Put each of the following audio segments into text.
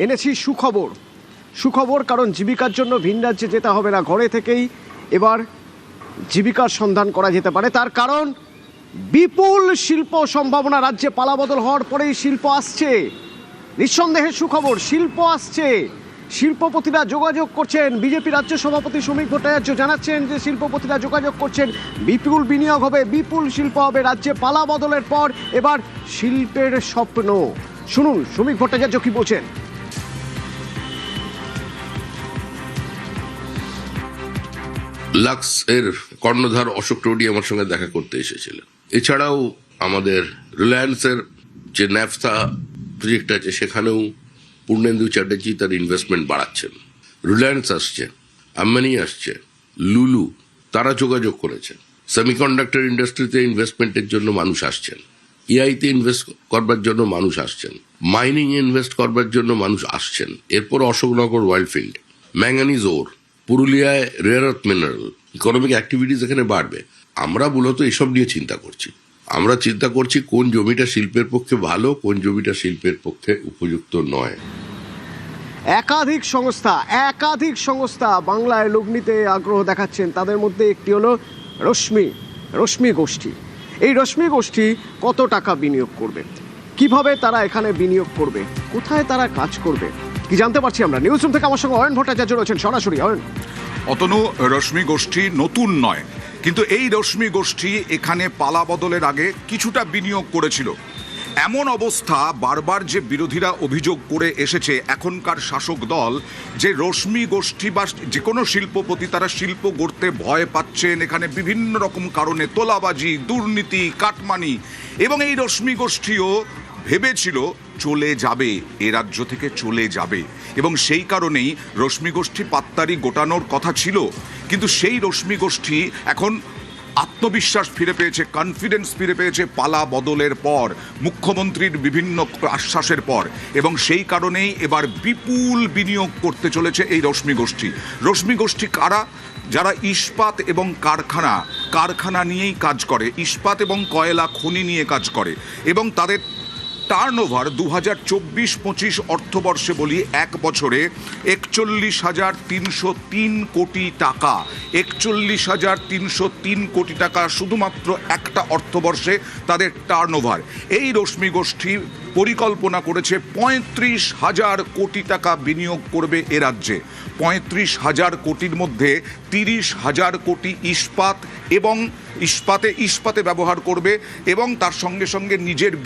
এনেছি সুখবর। সুখবর কারণ জীবিকার জন্য ভিন রাজ্যে যেতে হবে না, ঘরে থেকেই এবার জীবিকার সন্ধান করা যেতে পারে। তার কারণ বিপুল শিল্প সম্ভাবনা। রাজ্যে পালাবদল হওয়ার পরেই শিল্প আসছে, নিঃসন্দেহে সুখবর, শিল্প আসছে। শিল্পপতিরা যোগাযোগ করছেন, বিজেপি রাজ্য সভাপতি শ্রমিক ভট্টাচার্য জানাচ্ছেন যে শিল্পপতিরা যোগাযোগ করছেন, বিপুল বিনিয়োগ হবে, বিপুল শিল্প হবে। রাজ্যে পালা বদলের পর এবার শিল্পের স্বপ্ন। শুনুন শ্রমিক ভট্টাচার্য কি বলছেন। লাক্স এর কর্ণধার অশোক টোডি আমার সঙ্গে দেখা করতে এসেছিলেন। এছাড়াও আমাদের রিলায়েন্সের যে ন্যাফথা প্রজেক্ট আছে সেখানেও পূর্ণেন্দু চ্যাটার্জি তার ইনভেস্টমেন্ট বাড়াচ্ছেন। রিলায়েন্স আসছে, আম্বানি আসছে, লুলু, তারা যোগাযোগ করেছেন। সেমিকন্ডাক্টর ইন্ডাস্ট্রিতে ইনভেস্টমেন্টের জন্য মানুষ আসছেন, এআইতে ইনভেস্ট করবার জন্য মানুষ আসছেন, মাইনিং ইনভেস্ট করবার জন্য মানুষ আসছেন। এরপর অশোকনগর ওয়াইল্ডফিল্ড, ম্যাঙ্গানিজ ওর, পুরুলিয়ায় rare earth mineral, economic activities এখানে বাড়বে। আমরা মূলত এসব নিয়ে চিন্তা করছি। আমরা চিন্তা করছি কোন জমিটা শিল্পের পক্ষে ভালো, কোন জমিটা শিল্পের পক্ষে উপযুক্ত নয়। একাধিক সংস্থা বাংলায় লগ্নি নিতে আগ্রহ দেখাচ্ছেন। তাদের মধ্যে একটি হলো রশ্মি গোষ্ঠী। এই রশ্মি গোষ্ঠী কত টাকা বিনিয়োগ করবে, কিভাবে তারা এখানে বিনিয়োগ করবে, কোথায় তারা কাজ করবে, কি জানতে পারছি আমরা। নিউজ রুম থেকে আমার সঙ্গে অয়ন ভট্টাচার্য রয়েছেন সরাসরি। অয়ন, অতনু, রশ্মি গোষ্ঠী নতুন নয়, কিন্তু এই রশ্মি গোষ্ঠী এখানে পালা বদলের আগে কিছুটা বিনিয়োগ করেছিল। এমন অবস্থা বারবার যে বিরোধীরা অভিযোগ করে এসেছে এখনকার শাসক দল, যে রশ্মি গোষ্ঠী বা যে কোনো শিল্পপতি তারা শিল্প গড়তে ভয় পাচ্ছেন এখানে বিভিন্ন রকম কারণে, তোলাবাজি, দুর্নীতি, কাটমানি, এবং এই রশ্মি গোষ্ঠীও ভেবেছিল চলে যাবে, এ রাজ্য থেকে চলে যাবে, এবং সেই কারণেই রশ্মি গোষ্ঠী পাত্তারি গোটানোর কথা ছিল। কিন্তু সেই রশ্মি গোষ্ঠী এখন আত্মবিশ্বাস ফিরে পেয়েছে, কনফিডেন্স ফিরে পেয়েছে পালা বদলের পর, মুখ্যমন্ত্রীর বিভিন্ন আশ্বাসের পর, এবং সেই কারণেই এবার বিপুল বিনিয়োগ করতে চলেছে এই রশ্মি গোষ্ঠী। রশ্মি গোষ্ঠী কারা? যারা ইস্পাত এবং কারখানা নিয়েই কাজ করে, ইস্পাত এবং কয়লা খনি নিয়ে কাজ করে, এবং তাদের টার্নওভার 2024-25 অর্থবর্ষে বলি এক বছরে 41,303 কোটি টাকা। 41,303 কোটি টাকা শুধুমাত্র একটা অর্থবর্ষে তাদের টার্নওভার। এই রশ্মি গোষ্ঠী পরিকল্পনা করেছে 35,000 কোটি টাকা বিনিয়োগ করবে এ রাজ্যে। 35,000 কোটির মধ্যে 30,000 কোটি ইস্পাতে ব্যবহার করবে, এবং তার সঙ্গে সঙ্গে নিজেদের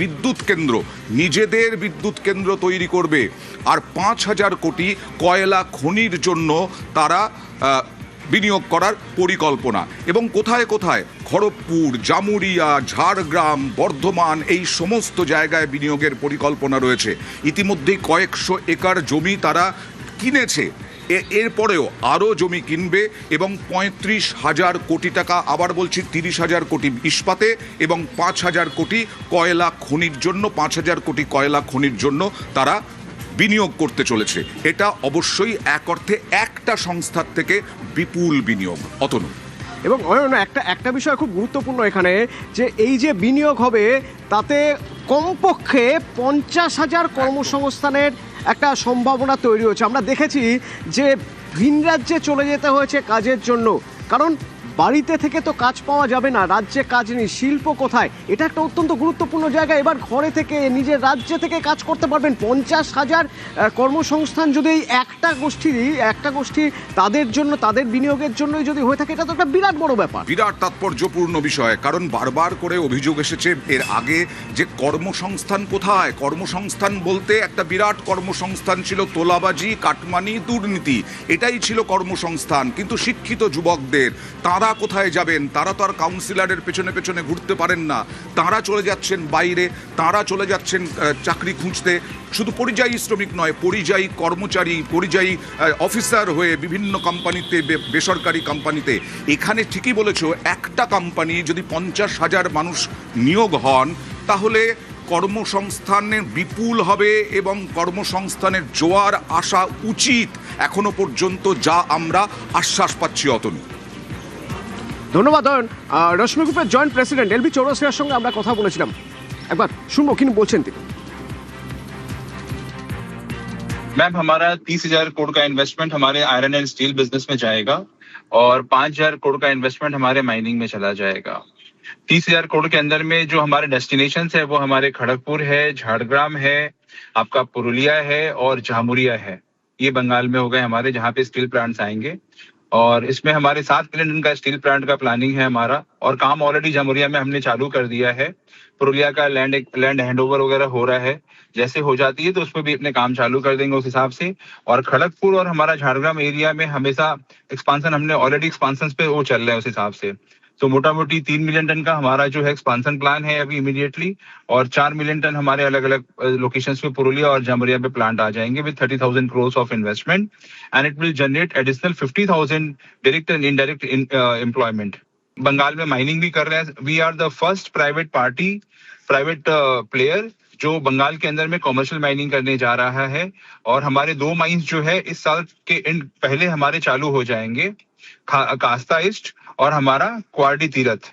বিদ্যুৎ কেন্দ্র তৈরি করবে। আর 5,000 কোটি কয়লা খনির জন্য তারা বিনিয়োগ করার পরিকল্পনা। এবং কোথায় কোথায়? খড়গপুর, জামুরিয়া, ঝাড়গ্রাম, বর্ধমান, এই সমস্ত জায়গায় বিনিয়োগের পরিকল্পনা রয়েছে। ইতিমধ্যেই কয়েকশো একর জমি তারা কিনেছে, এরপরেও আরও জমি কিনবে, এবং 35,000 কোটি টাকা, আবার বলছি 30,000 কোটি ইস্পাতে এবং 5,000 কোটি কয়লা খনির জন্য, 5,000 কোটি কয়লা খনির জন্য তারা বিনিয়োগ করতে চলেছে। এটা অবশ্যই এক অর্থে একটা সংস্থার থেকে বিপুল বিনিয়োগ। অতনু, এবং একটা বিষয় খুব গুরুত্বপূর্ণ এখানে, যে এই যে বিনিয়োগ হবে তাতে কমপক্ষে 50,000 কর্মসংস্থানের একটা সম্ভাবনা তৈরি হচ্ছে। আমরা দেখেছি যে ভিন রাজ্যে চলে যেতে হয়েছে কাজের জন্য, কারণ বাড়িতে থেকে তো কাজ পাওয়া যাবে না, রাজ্যে কাজ নেই, শিল্প কোথায়? এটা একটা অত্যন্ত গুরুত্বপূর্ণ জায়গা। এবার ঘরে থেকে নিজের রাজ্যে থেকে কাজ করতে পারবেন। 50,000 কর্মসংস্থান যদি একটা গোষ্ঠী তাদের জন্য, তাদের বিনিয়োগের জন্যই যদি হয়ে থাকে, এটা তো একটা বিরাট বড় ব্যাপার, বিরাট তাৎপর্যপূর্ণ বিষয়। কারণ বারবার করে অভিযোগ এসেছে এর আগে যে কর্মসংস্থান কোথায়? কর্মসংস্থান বলতে একটা বিরাট কর্মসংস্থান ছিল তোলাবাজি, কাটমানি, দুর্নীতি, এটাই ছিল কর্মসংস্থান। কিন্তু শিক্ষিত যুবকদের তারা কোথায় যাবেন? তারা তো আর কাউন্সিলরের পেছনে পেছনে ঘুরতে পারেন না, তারা চলে যাচ্ছেন বাইরে, তারা চলে যাচ্ছেন চাকরি খুঁজতে। শুধু পরিযায়ী শ্রমিক নয়, পরিযায়ী কর্মচারী, পরিযায়ী অফিসার হয়ে বিভিন্ন কোম্পানিতে, বেসরকারি কোম্পানিতে। এখানে ঠিকই বলেছো, একটা কোম্পানি যদি 50,000 মানুষ নিয়োগ হন তাহলে কর্মসংস্থানের বিপুল হবে, এবং কর্মসংস্থানের জোয়ার আসা উচিত। এখনো পর্যন্ত যা আমরা আশ্বাস পাচ্ছি। অতনু, ধন্যবাদ অয়ন। রশ্মি গ্রুপের জয়েন্ট প্রেসিডেন্ট এলবি চৌরাসিয়ার সঙ্গে আমরা কথা বলেছিলাম, একবার শুনবো কি বলছেন তিনি। मैम हमारा 30,000 करोड़ का इन्वेस्टमेंट हमारे आयरन एंड स्टील बिजनेस में जाएगा और 5,000 करोड़ का इन्वेस्टमेंट हमारे माइनिंग में चला जाएगा। 30,000 करोड़ के अंदर में जो हमारे डेस्टिनेशन है वो हमारे खड़गपुर है, झाड़ग्राम है, आपका पुरुलिया है और झामुरिया है। ये बंगाल में हो गए हमारे, जहाँ पे स्टील प्लांट्स आएंगे। और इसमें हमारे 7 मिलियन टन का स्टील प्लांट का प्लानिंग है हमारा, और काम ऑलरेडी झामुरिया में हमने चालू कर दिया है। पुरुलिया का लैंड हैंडओवर वगैरह हो रहा है, जैसे हो जाती है तो उसमें भी अपने काम चालू कर देंगे उस हिसाब से। और खड़गपुर और हमारा झाड़ग्राम एरिया में हमेशा एक्सपांसन, हमने ऑलरेडी एक्सपांसन पे वो चल रहे हैं उस हिसाब से। तो मोटा मोटी 3 मिलियन टन का हमारा जो है एक्सपांसन प्लान है अभी इमीडिएटली, और 4 मिलियन टन हमारे अलग अलग लोकेशंस पे पुरुलिया और जामुरिया पे प्लांट आ जाएंगे with 30,000 crores of investment, and it will generate additional 50,000 direct and indirect employment. Bengal में माइनिंग भी कर रहे हैं। We are the first private player जो बंगाल के अंदर में कॉमर्शियल माइनिंग करने जा रहा है, और हमारे 2 माइंस जो है इस साल के एंड पहले हमारे चालू हो जाएंगे, कास्ता ईस्ट और हमारा क्वार्डी तीरथ।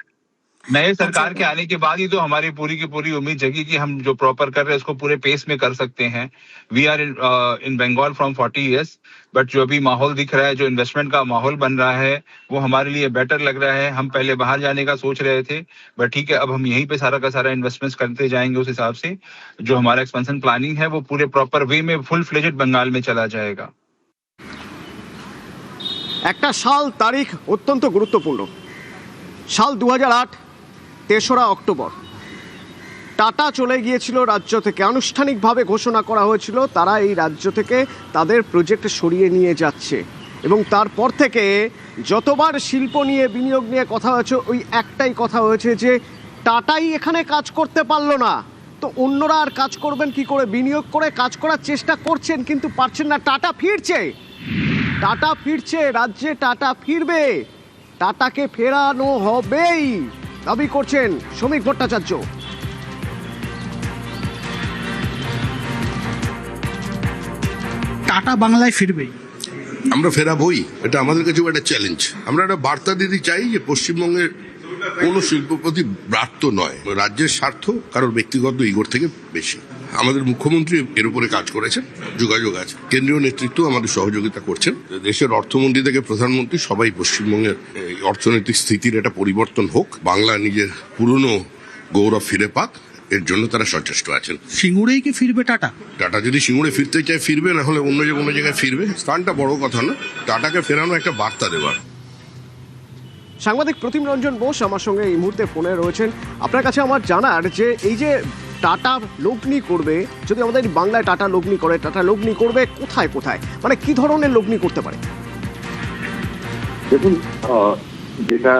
नए सरकार के आने के बाद ही तो हमारी पूरी की पूरी उम्मीद जगी कि हम जो प्रॉपर कर रहे हैं उसको पूरे पेस में कर सकते हैं। We are in Bengal from 40 years, but जो अभी माहौल दिख रहा है, जो इन्वेस्टमेंट का माहौल बन रहा है, वो हमारे लिए बेटर लग रहा है। हम पहले बाहर जाने का सोच रहे थे, बट ठीक है, अब हम यहीं पे सारा का सारा इन्वेस्टमेंट्स करते जाएंगे। उस हिसाब से जो हमारा एक्सपेंशन प्लानिंग है वो पूरे प्रॉपर वे में फुल फ्लेजेड बंगाल में चला जाएगा। একটা সাল তারিখ অত্যন্ত গুরুত্বপূর্ণ। সাল 2008, 3রা অক্টোবর টাটা চলে গিয়েছিল রাজ্য থেকে, আনুষ্ঠানিকভাবে ঘোষণা করা হয়েছিল তারা এই রাজ্য থেকে তাদের প্রজেক্ট সরিয়ে নিয়ে যাচ্ছে, এবং তারপর থেকে যতবার শিল্প নিয়ে বিনিয়োগ নিয়ে কথা হয়েছে ওই একটাই কথা হয়েছে যে টাটাই এখানে কাজ করতে পারলো না, তো অন্যরা আর কাজ করবেন কি করে? বিনিয়োগ করে কাজ করার চেষ্টা করছেন কিন্তু পারছেন না। টাটা ফিরছে, টাটা ফিরছে, রাজ্যে টাটা ফিরবে, টাটাকে ফেরানো হবেই দাবি করছেন শ্রমিক ভট্টাচার্য। টাটা বাংলায় ফিরবেই, আমরা ফেরাবই, এটা আমাদের কাছে একটা চ্যালেঞ্জ। আমরা একটা বার্তা দিতে চাই যে পশ্চিমবঙ্গের কোনো শিল্পপতি ব্রাত্য নয়, রাজ্যের স্বার্থ কারোর ব্যক্তিগত ইগোর থেকে বেশি। আমাদের মুখ্যমন্ত্রী এর উপরে কাজ করেছেন, যোগাযোগ আছে, কেন্দ্রীয় নেতৃত্ব আমাদের সহযোগিতা করছেন। দেশের অর্থমন্ত্রী থেকে প্রধানমন্ত্রী সবাই পশ্চিমবঙ্গের অর্থনৈতিক স্থিতির একটা পরিবর্তন হোক, বাংলা নিজের পুরনো গৌরব ফিরে পাক, এর জন্য তারা সচেষ্ট আছেন। সিঙ্গুরেই কি ফিরবে টাটা? টাটা যদি সিঙ্গুরে ফিরতে চায় ফিরবে, না হলে অন্য যে কোনো জায়গায় ফিরবে। স্থানটা বড় কথা না, টাটাকে ফেরানো একটা বার্তা দেওয়ার। সাংবাদিক প্রতিম রঞ্জন বোস আমার সঙ্গে এই মুহূর্তে ফোনে রয়েছেন। আপনার কাছে আমার জানার যে এই যে টাটা লগ্নি করবে, যদি আমাদের বাংলায় টাটা লগ্নি করে, টাটা লগ্নি করবে কোথায় কোথায়, মানে কি ধরনের লগ্নি করতে পারে? দেখুন, যেটা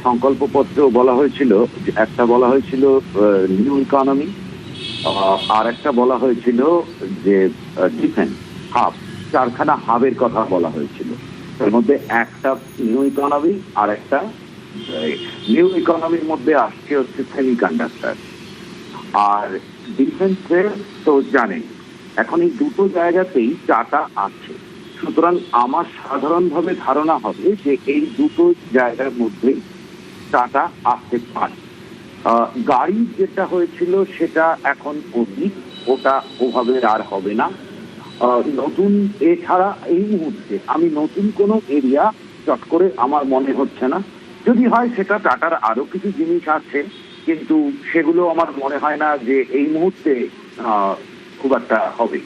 সংকল্পপত্র বলা হয়েছিল, একটা বলা হয়েছিল নিউ ইকোনমি, আর একটা বলা হয়েছিল যে ডিফেন্স হাব, 4খানা হাবের কথা বলা হয়েছিল। এর মধ্যে একটা নিউ ইকোনমি, আর একটা নিউ ইকোনমির মধ্যে আসছে হচ্ছে সেমিকন্ডাক্টর, আর ডিফেন্সে তো জানেন এখন এই দুটো জায়গাতেই টাটা আছে। সুতরাং আমার সাধারণভাবে ধারণা হবে যে এই দুটো জায়গার মধ্যেই টাটা আসতে পারে। গাড়ি যেটা হয়েছিল সেটা এখন অতীত, ওটা ওভাবে আর হবে না। নতুন এছাড়া এই মুহূর্তে আমি নতুন কোনো এরিয়া চট করে আমার মনে হচ্ছে না। যদি হয় সেটা টাটার আরো কিছু জিনিস আছে, কিন্তু সেগুলো আমার মনে হয় না যে এই মুহূর্তে খুব একটা হবে।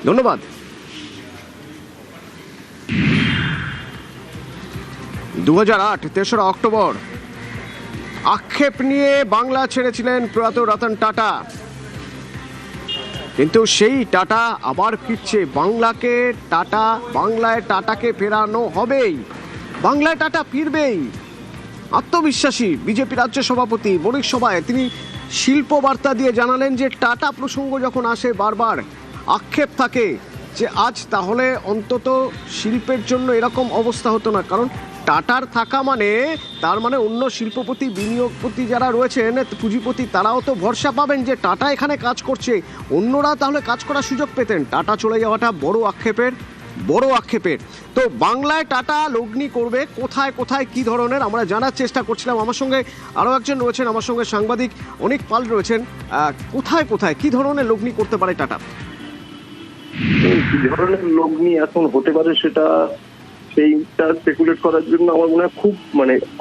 ধন্যবাদ। দু 3রা অক্টোবর আক্ষেপ নিয়ে বাংলা ছেড়েছিলেন প্রয়াত রতন টাটা, কিন্তু সেই টাটা আবার ফিরছে। বাংলায় টাটাকে ফেরানো হবেই, বাংলায় টাটা ফিরবেই। আত্মবিশ্বাসী বিজেপি রাজ্য সভাপতি বণিক সভায় তিনি শিল্প বার্তা দিয়ে জানালেন যে টাটা প্রসঙ্গ যখন আসে বারবার আক্ষেপ থাকে যে আজ তাহলে অন্তত শিল্পের জন্য এরকম অবস্থা হতো না, কারণ টাটার থাকা মানে তার মানে অন্য শিল্পপতি বিনিয়োগপতি যারা রয়েছেন পুঁজিপতি তারাও তো ভরসা পাবেন যে টাটা এখানে কাজ করছে, অন্যরা তাহলে কাজ করার সুযোগ পেতেন। টাটা চলে যাওয়াটা বড় আক্ষেপের। বড় আক্ষেপের। তো বাংলায় টাটা লগ্নি করবে কোথায় কোথায় কি ধরনের, আমরা জানার চেষ্টা করছিলাম। আমার সঙ্গে আরও একজন রয়েছেন, আমার সঙ্গে সাংবাদিক অনিক পাল রয়েছেন। কোথায় কোথায় কি ধরনের লগ্নি করতে পারে টাটা? কি ধরনের লগ্নি এখন হতে পারে সেইটা স্পেকুলেট করার জন্য আমার মনে হয়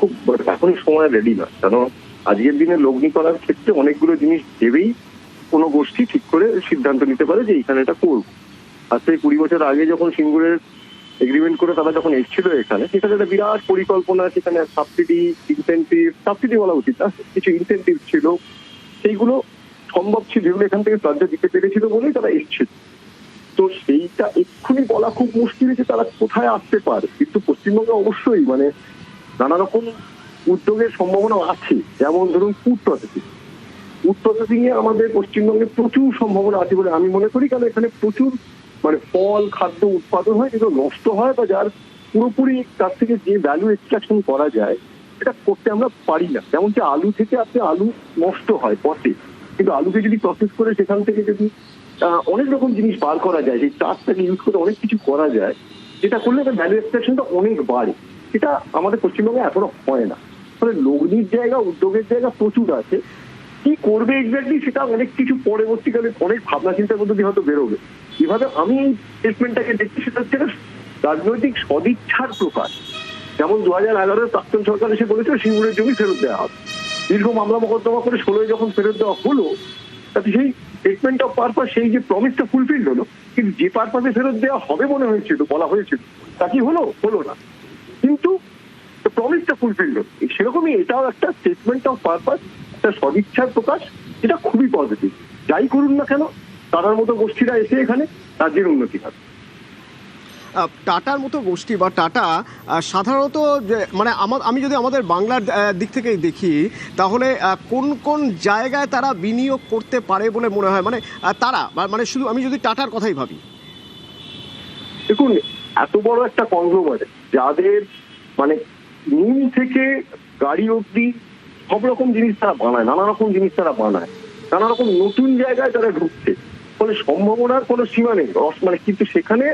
খুব এখনই সময় রেডি না। কারণ আজকের দিনে লগ্নি করার ক্ষেত্রে অনেকগুলো জিনিস ভেবেই কোনো গোষ্ঠী ঠিক করে সিদ্ধান্ত নিতে পারে যে এইখানে এটা করবো। আজ থেকে 20 বছর আগে যখন সিঙ্গুরের এগ্রিমেন্ট করে তারা যখন এসেছিল এখানে, সেখানে একটা বিরাট পরিকল্পনা, সেখানে সাবসিডি বলা উচিত না, কিছু ইনসেন্টিভ ছিল, সেইগুলো সম্ভব ছিল, যেগুলো এখান থেকে রাজ্য দিতে পেরেছিল বলেই তারা এসেছিল। তো সেইটা এক্ষুনি বলা খুব মুশকিল যে তারা কোথায় আসতে পারে। কিন্তু পশ্চিমবঙ্গে অবশ্যই নানা রকম উদ্যোগের সম্ভাবনা আছে। যেমন ধরুন ফুড প্রসেসিং এ আমাদের পশ্চিমবঙ্গে প্রচুর সম্ভাবনা আছে বলে আমি মনে করি। কারণ এখানে প্রচুর ফল খাদ্য উৎপাদন হয়, যেগুলো নষ্ট হয় বা যার পুরোপুরি তার থেকে যে ভ্যালু এক্সট্রাকশন করা যায় এটা করতে আমরা পারি না। যেমন যে আলু থেকে আলু নষ্ট হয় পচে, কিন্তু আলুকে যদি প্রসেস করে সেখান থেকে যদি অনেক রকম জিনিস বার করা যায়, সেই চাষটাকে ইউজ করে অনেক কিছু করা যায়, যেটা করলে ভ্যালু এক্সট্রাকশনটা অনেক বাড়ে। এটা আমাদের পশ্চিমবঙ্গে এখনো হয় না। ফলে লগ্নির জায়গা, উদ্যোগের জায়গা প্রচুর আছে। কি করবে এক্স্যাক্টলি সেটা অনেক কিছু পরবর্তীকালে অনেক ভাবনা চিন্তার মধ্যে দিয়ে হয়তো বেরোবে। কিভাবে আমি এই স্টেটমেন্টটাকে দেখছি সেটা হচ্ছে রাজনৈতিক সদিচ্ছার প্রকাশ। যেমন 2011 প্রাক্তন সরকার এসে বলেছিল সিঙ্গুরের জমি ফেরত দেওয়া হবে। দীর্ঘ মামলা মোকদ্দমা করে 16 যখন ফেরত দেওয়া হলো, তাতে সেই স্টেটমেন্ট অফ পারপাস, সেই যে প্রমিসটা ফুলফিল হলো, কিন্তু যে পারপাসে ফেরত দেওয়া হবে মনে হয়েছিল, বলা হয়েছিল, তা কি হলো না। কিন্তু প্রমিসটা ফুলফিল হলো। সেরকমই এটাও একটা স্টেটমেন্ট অফ পারপাস, একটা সদিচ্ছার প্রকাশ, এটা খুবই পজিটিভ। যাই করুন না কেন, তার মতো গোষ্ঠীরা এসে এখানে রাজ্যের উন্নতি হবে। টাটার মতো গোষ্ঠী বা টাটা সাধারণত আমি যদি আমাদের বাংলার দিক থেকে দেখি, তাহলে কোন কোন জায়গায় তারা বিনিয়োগ করতে পারে বলে মনে হয়? তারা শুধু আমি যদি টাটার কথাই ভাবি, দেখুন এত বড় একটা কংগ্লোমারেট, যাদের নুন থেকে গাড়ি অব্দি সব রকম জিনিস তারা বানায়, নানা রকম জিনিস তারা বানায়, নানা রকম নতুন জায়গায় তারা ঢুকছে। ফলে সম্ভাবনার কোনো সীমা নেই। কিন্তু সেখানে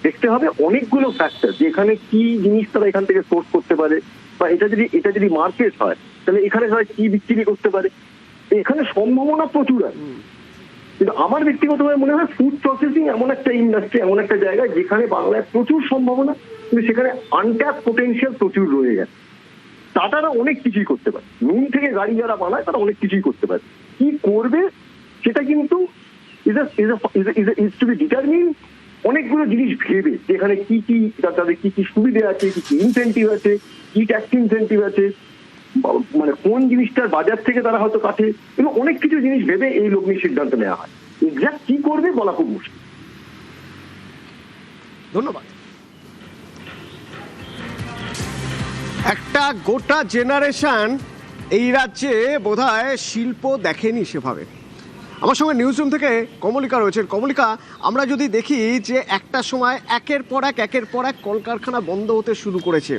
দেখতে হবে অনেকগুলো ফ্যাক্টর, যে এখানে কি জিনিস তারা এখান থেকে সোর্স করতে পারে, বা এটা যদি মার্কেট হয় তাহলে এখানে তারা কি বিক্রি করতে পারে। এখানে সম্ভাবনা প্রচুর আছে। কিন্তু আমার ব্যক্তিগতভাবে মনে হয় ফুড প্রসেসিং এমন একটা ইন্ডাস্ট্রি, এমন একটা জায়গা যেখানে বাংলায় প্রচুর সম্ভাবনা, কিন্তু সেখানে আনট্যাপ পোটেনশিয়াল প্রচুর রয়ে গেছে। টাটারা অনেক কিছুই করতে পারে, নুন থেকে গাড়ি যারা বানায় তারা অনেক কিছুই করতে পারে। কি করবে সেটা কিন্তু ইজ টু বি ডিটারমিন অনেকগুলো জিনিস ভেবে, যেখানে কি কি তাদের কি কি সুবিধা আছে, কি কি ইনসেন্টিভ আছে, কি ট্যাক্স ইনসেন্টিভ আছে, কোন জিনিসটার বাজার থেকে তারা হয়তো কাটে, এবং অনেক কিছু জিনিস ভেবে এই লগ্নির সিদ্ধান্ত নেওয়া হয়। এক্সাক্ট কি করবে বলা খুব মুশকিল। ধন্যবাদ। একটা গোটা জেনারেশন এই রাজ্যে বোধহয় শিল্প দেখেনি সেভাবে। আমার সঙ্গে নিউজ রুম থেকে কমলিকা রয়েছেন। কমলিকা, আমরা যদি দেখি যে একটা সময় একের পর এক কলকারখানা বন্ধ হতে শুরু করেছে।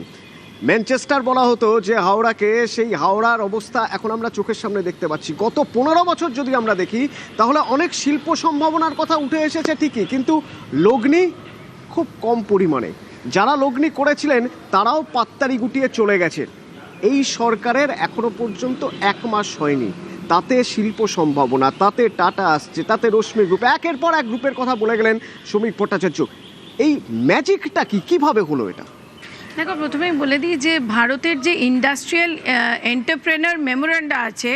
ম্যানচেস্টার বলা হতো যে হাওড়াকে, সেই হাওড়ার অবস্থা এখন আমরা চোখের সামনে দেখতে পাচ্ছি। গত 15 বছর যদি আমরা দেখি, তাহলে অনেক শিল্প সম্ভাবনার কথা উঠে এসেছে ঠিকই, কিন্তু লগ্নি খুব কম পরিমাণে। যারা লগ্নি করেছিলেন তারাও পাত্তারি গুটিয়ে চলে গেছে। এই সরকারের এখনো পর্যন্ত 1 মাস হয়নি, তাতে শিল্প সম্ভাবনা, তাতে টাটা আসছে, তাতে রশ্মি গ্রুপ, একের পর এক গ্রুপের কথা বলে গেলেন শ্রমিক ভট্টাচার্য। এই ম্যাজিকটা কিভাবে হলো এটা? দেখো, প্রথমেই বলে দিই যে ভারতের যে ইন্ডাস্ট্রিয়াল এন্টারপ্রেনার মেমোরেন্ডা আছে,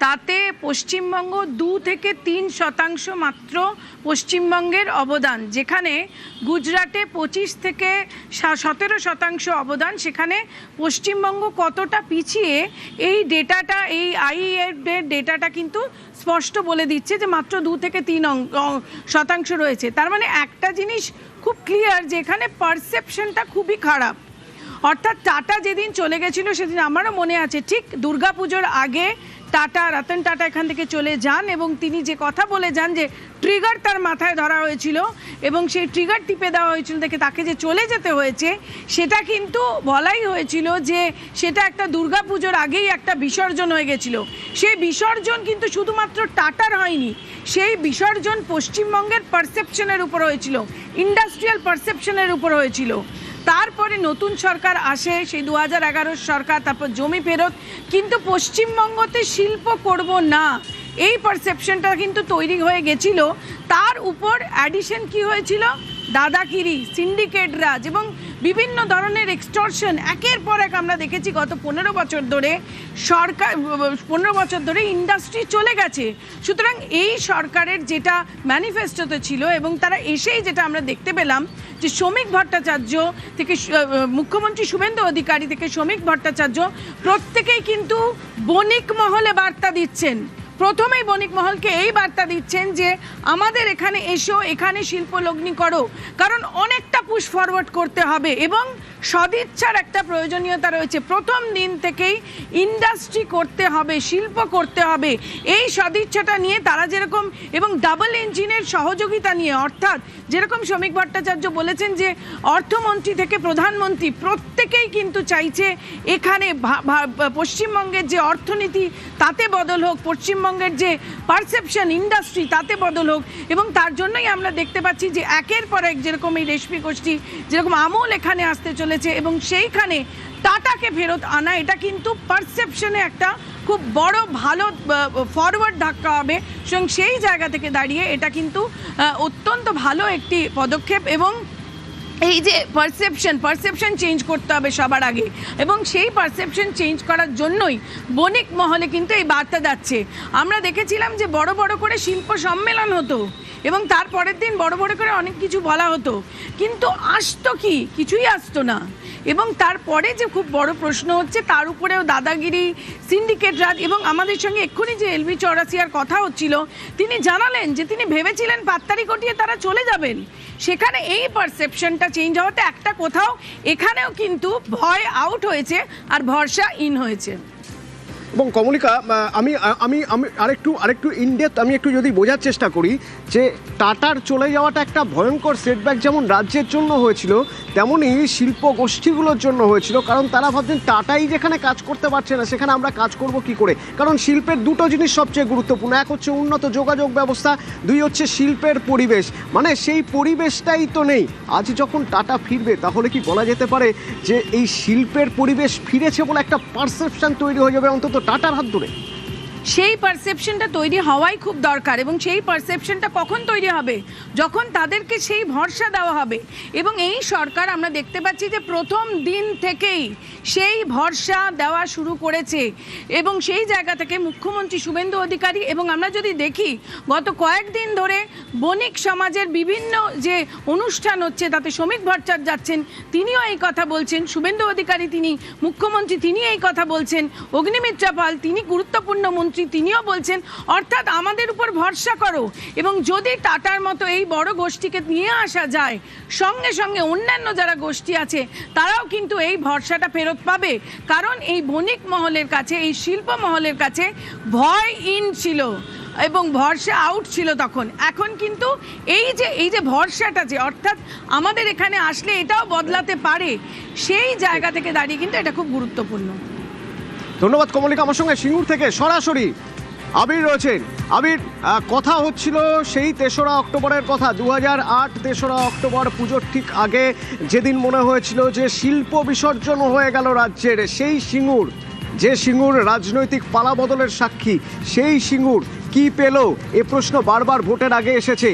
তাতে পশ্চিমবঙ্গ 2 থেকে 3% মাত্র পশ্চিমবঙ্গের অবদান, যেখানে গুজরাটে 25 থেকে 17% অবদান। সেখানে পশ্চিমবঙ্গ কতটা পিছিয়ে এই ডেটাটা, এই আইএর ডেটাটা কিন্তু স্পষ্ট বলে দিচ্ছে যে মাত্র 2 থেকে 3% রয়েছে। তার মানে একটা জিনিস খুব ক্লিয়ার যে এখানে পারসেপশনটা খুবই খারাপ। অর্থাৎ টাটা যেদিন চলে গেছিল সেদিন আমারও মনে আছে, ঠিক দুর্গাপুজোর আগে টাটা, রতন টাটা এখান থেকে চলে যান এবং তিনি যে কথা বলে যান যে ট্রিগার তার মাথায় ধরা হয়েছিল এবং সেই ট্রিগার টিপে দেওয়া হয়েছিল দেখে তাকে যে চলে যেতে হয়েছে, সেটা কিন্তু বলাই হয়েছিল যে সেটা একটা দুর্গাপুজোর আগেই একটা বিসর্জন হয়ে গেছিল। সেই বিসর্জন কিন্তু শুধুমাত্র টাটার হয়নি, সেই বিসর্জন পশ্চিমবঙ্গের পারসেপশনের উপর হয়েছিল, ইন্ডাস্ট্রিয়াল পারসেপশনের উপর হয়েছিল। তারপরে নতুন সরকার আসে, সেই 2011 সরকার, তারপর জমি ফেরত, কিন্তু পশ্চিমবঙ্গতে শিল্প করব না এই পারসেপশনটা কিন্তু তৈরি হয়ে গেছিল। তার উপর অ্যাডিশন কি হয়েছিল? দাদাগিরি, সিন্ডিকেট রাজ এবং বিভিন্ন ধরনের এক্সটর্শন একের পর এক আমরা দেখেছি গত 15 বছর ধরে। সরকার 15 বছর ধরে ইন্ডাস্ট্রি চলে গেছে। সুতরাং এই সরকারের যেটা ম্যানিফেস্টোতে ছিল এবং তারা এসেই যেটা আমরা দেখতে পেলাম যে শ্রমিক ভট্টাচার্য থেকে মুখ্যমন্ত্রী শুভেন্দু অধিকারী থেকে শ্রমিক ভট্টাচার্য প্রত্যেকেই কিন্তু বণিক মহলে বার্তা দিচ্ছেন। প্রথমেই বণিক মহলকে এই বার্তা দিচ্ছেন যে আমাদের এখানে এসো, এখানে শিল্পলগ্নি করো, কারণ অনেকটা পুশ ফরওয়ার্ড করতে হবে এবং সদিচ্ছার একটা প্রয়োজনীয়তা রয়েছে। প্রথম দিন থেকেই ইন্ডাস্ট্রি করতে হবে, শিল্প করতে হবে, এই সদিচ্ছাটা নিয়ে তারা যেরকম এবং ডাবল ইঞ্জিনের সহযোগিতা নিয়ে, অর্থাৎ যেরকম শ্রমিক ভট্টাচার্য বলেছেন যে অর্থমন্ত্রী থেকে প্রধানমন্ত্রী প্রত্যেকেই কিন্তু চাইছে এখানে পশ্চিমবঙ্গের যে অর্থনীতি তাতে বদল হোক, পশ্চিমবঙ্গের যে পারসেপশন ইন্ডাস্ট্রি তাতে বদল হোক। এবং তার জন্যই আমরা দেখতে পাচ্ছি যে একের পর এক যেরকম এই রেশমি গোষ্ঠী, যেরকম আমল এখানে আসতে চলেছে এবং সেইখানে টাটাকে ফেরত আনা, এটা কিন্তু পারসেপশনে একটা খুব বড় ভালো ফরওয়ার্ড ধাক্কা হবে। এবং সেই জায়গা থেকে দাঁড়িয়ে এটা কিন্তু অত্যন্ত ভালো একটি পদক্ষেপ এবং এই যে পারসেপশন চেঞ্জ করতে হবে সবার আগে এবং সেই পারসেপশন চেঞ্জ করার জন্যই বণিক মহলে কিন্তু এই বার্তা যাচ্ছে। আমরা দেখেছিলাম যে বড় বড় করে শিল্প সম্মেলন হতো এবং তারপরের দিন বড় বড় করে অনেক কিছু বলা হতো, কিন্তু আসতো কি? কিছুই আসতো না। এবং তারপরে যে খুব বড় প্রশ্ন হচ্ছে, তার উপরেও দাদাগিরি, সিন্ডিকেট রাজ এবং আমাদের সঙ্গে এক্ষুনি যে এলভি চৌরাসিয়ার কথা হচ্ছিল, তিনি জানালেন যে তিনি ভেবেছিলেন পাত্তারি কটিয়ে তারা চলে যাবেন। সেখানে এই পারসেপশনটা চেঞ্জ হওয়াতে একটা কোথাও এখানেও কিন্তু ভয় আউট হয়েছে আর ভরসা ইন হয়েছে। এবং কমলিকা, আমি আমি আমি আরেকটু ইনডেপথ আমি একটু যদি বোঝার চেষ্টা করি যে টাটার চলে যাওয়াটা একটা ভয়ঙ্কর সেটব্যাক যেমন রাজ্যের জন্য হয়েছিল, তেমনই শিল্প গোষ্ঠীগুলোর জন্য হয়েছিল। কারণ তারা ভাবছেন টাটাই যেখানে কাজ করতে পারছে না সেখানে আমরা কাজ করব কি করে। কারণ শিল্পের দুটো জিনিস সবচেয়ে গুরুত্বপূর্ণ, এক হচ্ছে উন্নত যোগাযোগ ব্যবস্থা, দুই হচ্ছে শিল্পের পরিবেশ। মানে সেই পরিবেশটাই তো নেই। আজ যখন টাটা ফিরবে তাহলে কি বলা যেতে পারে যে এই শিল্পের পরিবেশ ফিরেছে বলে একটা পারসেপশন তৈরি হয়ে যাবে অন্তত টাটার হাত ধরে? সেই পারসেপশনটা তৈরি হওয়াই খুব দরকার এবং সেই পারসেপশনটা কখন তৈরি হবে? যখন তাদেরকে সেই ভরসা দেওয়া হবে। এবং এই সরকার আমরা দেখতে পাচ্ছি যে প্রথম দিন থেকেই সেই ভরসা দেওয়া শুরু করেছে এবং সেই জায়গা থেকে মুখ্যমন্ত্রী শুভেন্দু অধিকারী এবং আমরা যদি দেখি গত কয়েকদিন ধরে বণিক সমাজের বিভিন্ন যে অনুষ্ঠান হচ্ছে তাতে শ্রমিক ভট্টাচার্য যাচ্ছেন, তিনিও এই কথা বলছেন, শুভেন্দু অধিকারী তিনি মুখ্যমন্ত্রী তিনি এই কথা বলছেন, অগ্নিমিত্রা পাল তিনি গুরুত্বপূর্ণ মন্ত্রী তিনিও বলছেন, অর্থাৎ আমাদের উপর ভরসা করো। এবং যদি টাটার মতো এই বড় গোষ্ঠীকে নিয়ে আসা যায়, সঙ্গে সঙ্গে অন্যান্য যারা গোষ্ঠী আছে তারাও কিন্তু এই ভরসাটা ফেরত পাবে। কারণ এই বণিক মহলের কাছে, এই শিল্প মহলের কাছে ভয় ইন ছিল এবং ভরসা আউট ছিল তখন। এখন কিন্তু এই যে ভরসাটা, যে অর্থাৎ আমাদের এখানে আসলে এটাও বদলাতে পারে, সেই জায়গা থেকে দাঁড়িয়ে কিন্তু এটা খুব গুরুত্বপূর্ণ। ধন্যবাদ কমলিকা। আমার সঙ্গে সিঙ্গুর থেকে সরাসরি আবির রয়েছেন। আবির, কথা হচ্ছিল সেই 3রা অক্টোবরের কথা, 2008 3রা অক্টোবর পুজোর ঠিক আগে যেদিন মনে হয়েছিল যে শিল্প বিসর্জন হয়ে গেল রাজ্যের, সেই সিঙ্গুর, যে সিঙ্গুর রাজনৈতিক পালাবদলের সাক্ষী, সেই সিঙ্গুর কি পেল? এ প্রশ্ন বারবার ভোটের আগে এসেছে।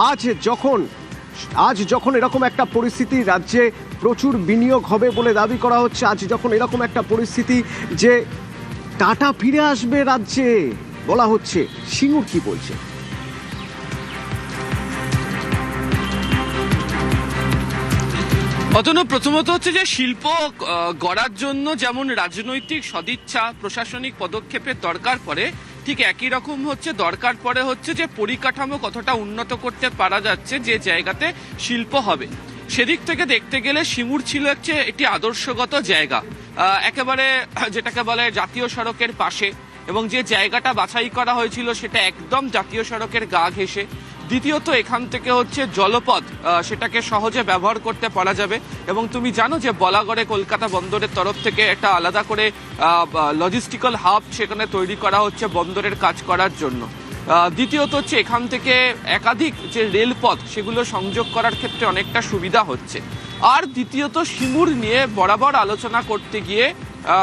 আজ যখন এরকম একটা পরিস্থিতি, রাজ্যে প্রচুর বিনিয়োগ হবে বলে দাবি করা হচ্ছে, আজ যখন এরকম একটা পরিস্থিতি যে টাটা ফিরে আসবে রাজ্যে বলা হচ্ছে, সিঙ্গুর কি বলছে? অতনু, প্রথমত হচ্ছে যে শিল্প গড়ার জন্য যেমন রাজনৈতিক সদিচ্ছা, প্রশাসনিক পদক্ষেপের দরকার পড়ে, ঠিক একই রকম হচ্ছে দরকার পড়ে হচ্ছে যে পরিকাঠামো কতটা উন্নত করতে পারা যাচ্ছে যে জায়গাতে শিল্প হবে। সেদিক থেকে দেখতে গেলে সিঙ্গুর ছিল একটি আদর্শগত জায়গা, একেবারে যেটাকে বলে জাতীয় সড়কের পাশে, এবং যে জায়গাটা বাছাই করা হয়েছিল সেটা একদম জাতীয় সড়কের গা ঘেঁষে। দ্বিতীয়ত এখান থেকে জলপথ, সেটাকে সহজে ব্যবহার করতে পারা যাবে, এবং তুমি জানো যে বলাগড়ে কলকাতা বন্দরের তরফ থেকে একটা আলাদা করে লজিস্টিক্যাল হাব সেখানে তৈরি করা হচ্ছে বন্দরের কাজ করার জন্য। দ্বিতীয়ত এখান থেকে একাধিক যে রেলপথ সেগুলো সংযোগ করার ক্ষেত্রে অনেকটা সুবিধা হচ্ছে। আর দ্বিতীয়ত সিঙ্গুর নিয়ে বরাবর আলোচনা করতে গিয়ে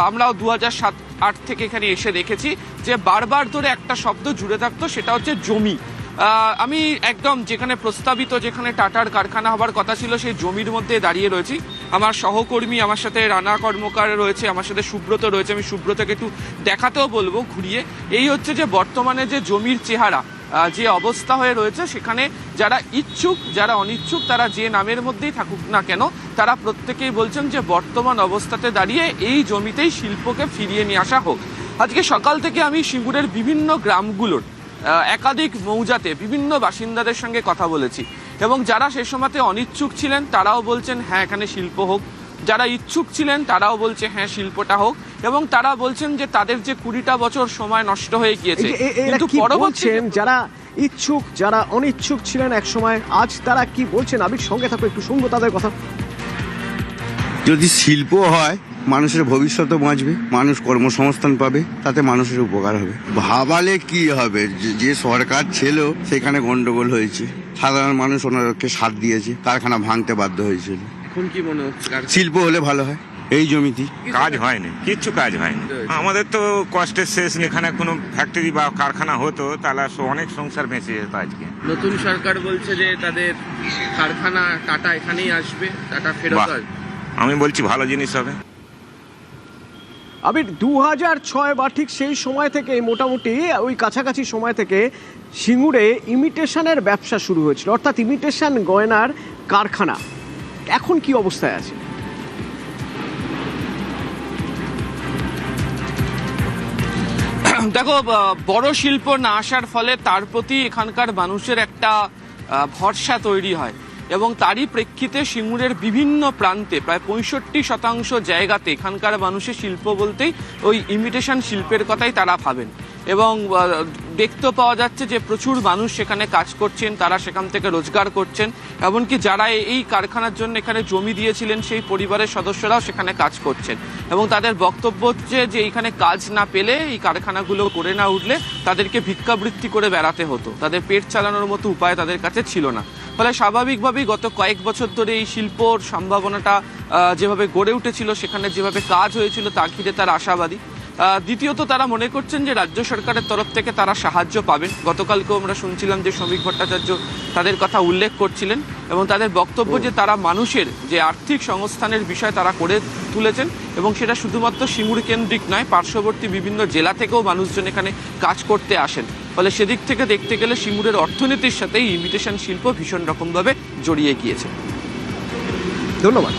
আমরাও 2007-08 থেকে এখানে এসে দেখেছি যে বারবার ধরে একটা শব্দ জুড়ে থাকতো, সেটা হচ্ছে জমি। আমি একদম যেখানে প্রস্তাবিত, যেখানে টাটার কারখানা হবার কথা ছিল, সেই জমির মধ্যে দাঁড়িয়ে রয়েছি। আমার সহকর্মী, আমার সাথে রানা কর্মকার রয়েছে, আমার সাথে সুব্রত রয়েছে। আমি সুব্রতকে একটু দেখাতেও বলবো ঘুরিয়ে। এই হচ্ছে যে বর্তমানে যে জমির চেহারা, যে অবস্থা হয়ে রয়েছে, সেখানে যারা ইচ্ছুক যারা অনিচ্ছুক তারা যে নামের মধ্যেই থাকুক না কেন, তারা প্রত্যেকেই বলছেন যে বর্তমান অবস্থাতে দাঁড়িয়ে এই জমিতেই শিল্পকে ফিরিয়ে নিয়ে আসা হোক। আজকে সকাল থেকে আমি সিঙ্গুরের বিভিন্ন গ্রামগুলোর একাধিক মৌজাতে বিভিন্ন বাসিন্দাদের সঙ্গে কথা বলেছি, এবং যারা সে সময়তে অনিচ্ছুক ছিলেন তারাও বলছেন হ্যাঁ এখানে শিল্প হোক, যারা ইচ্ছুক ছিলেন তারাও বলছে হ্যাঁ শিল্পটা হোক, এবং তারা বলছেন যে তাদের যে 20টা বছর সময় নষ্ট হয়ে গিয়েছে, কিন্তু পরবর্তী যারা ইচ্ছুক যারা অনিচ্ছুক ছিলেন এক সময়, আজ তারা কি বলছেন আবির সঙ্গে থাকো, একটু শুনবো তাদের কথা। যদি শিল্প হয় মানুষের ভবিষ্যৎও বাঁচবে, মানুষ কর্মসংস্থান পাবে, তাতে মানুষের উপকার হবে। ভাবালে কি হবে, যে সরকার ছিল সেখানে গন্ডগোল হয়েছে, সাধারণ মানুষ ওনাকে সাথ দিয়েছে, কারখানা ভাঙতে বাধ্য হয়েছিল। এখন কি মনে হচ্ছে শিল্প হলে ভালো হয়। এই জমিতে কাজ হয়নি, কিচ্ছু কাজ হয়নি। আমাদের তো কষ্টের শেষ নেই। এখানে কোনো ফ্যাক্টরি বা কারখানা হতো তাহলে অনেক সংসার বেঁচে যেত আজকে। নতুন সরকার বলছে যে তাদের কারখানা টাটা এখানেই আসবে, টাটা ফেরত আসবে। আমি বলছি ভালো জিনিস হবে। আবির 2006 বা ঠিক সেই সময় থেকে, মোটামুটি ওই কাছাকাছি সময় থেকে সিঙ্গুরে ইমিটেশনের ব্যবসা শুরু হয়েছিল, অর্থাৎ ইমিটেশন গয়নার কারখানা। এখন কি অবস্থায় আছে? দেখো, বড় শিল্প না আসার ফলে তার প্রতি এখানকার মানুষের একটা ভরসা তৈরি হয়, এবং তারই প্রেক্ষিতে সিঙ্গুরের বিভিন্ন প্রান্তে প্রায় 65% জায়গাতে এখানকার মানুষের শিল্প বলতেই ওই ইমিটেশন শিল্পের কথাই তারা ভাবেন। এবং দেখতে পাওয়া যাচ্ছে যে প্রচুর মানুষ সেখানে কাজ করছেন, তারা সেখান থেকে রোজগার করছেন, এমনকি যারা এই কারখানার জন্য এখানে জমি দিয়েছিলেন সেই পরিবারের সদস্যরাও সেখানে কাজ করছেন, এবং তাদের বক্তব্য হচ্ছে যে এইখানে কাজ না পেলে, এই কারখানাগুলো করে না উঠলে তাদেরকে ভিক্ষাবৃত্তি করে বেড়াতে হতো, তাদের পেট চালানোর মতো উপায় তাদের কাছে ছিল না। ফলে স্বাভাবিকভাবেই গত কয়েক বছর ধরে এই শিল্পর সম্ভাবনাটা যেভাবে গড়ে উঠেছিল, সেখানে যেভাবে কাজ হয়েছিল তা ঘিরে তারা আশাবাদী। দ্বিতীয়ত তারা মনে করছেন যে রাজ্য সরকারের তরফ থেকে তারা সাহায্য পাবেন। গতকালকেও আমরা শুনছিলাম যে শ্রমিক ভট্টাচার্য তাদের কথা উল্লেখ করছিলেন, এবং তাদের বক্তব্য যে তারা মানুষের যে আর্থিক সংস্থানের বিষয় তারা করে তুলেছেন, এবং সেটা শুধুমাত্র সিঙ্গুর কেন্দ্রিক নয়, পার্শ্ববর্তী বিভিন্ন জেলা থেকেও মানুষজন এখানে কাজ করতে আসেন। ফলে সেদিক থেকে দেখতে গেলে সিঙ্গুরের অর্থনীতির সাথে ইমিটেশন শিল্প ভীষণ রকমভাবে জড়িয়ে গিয়েছে। ধন্যবাদ।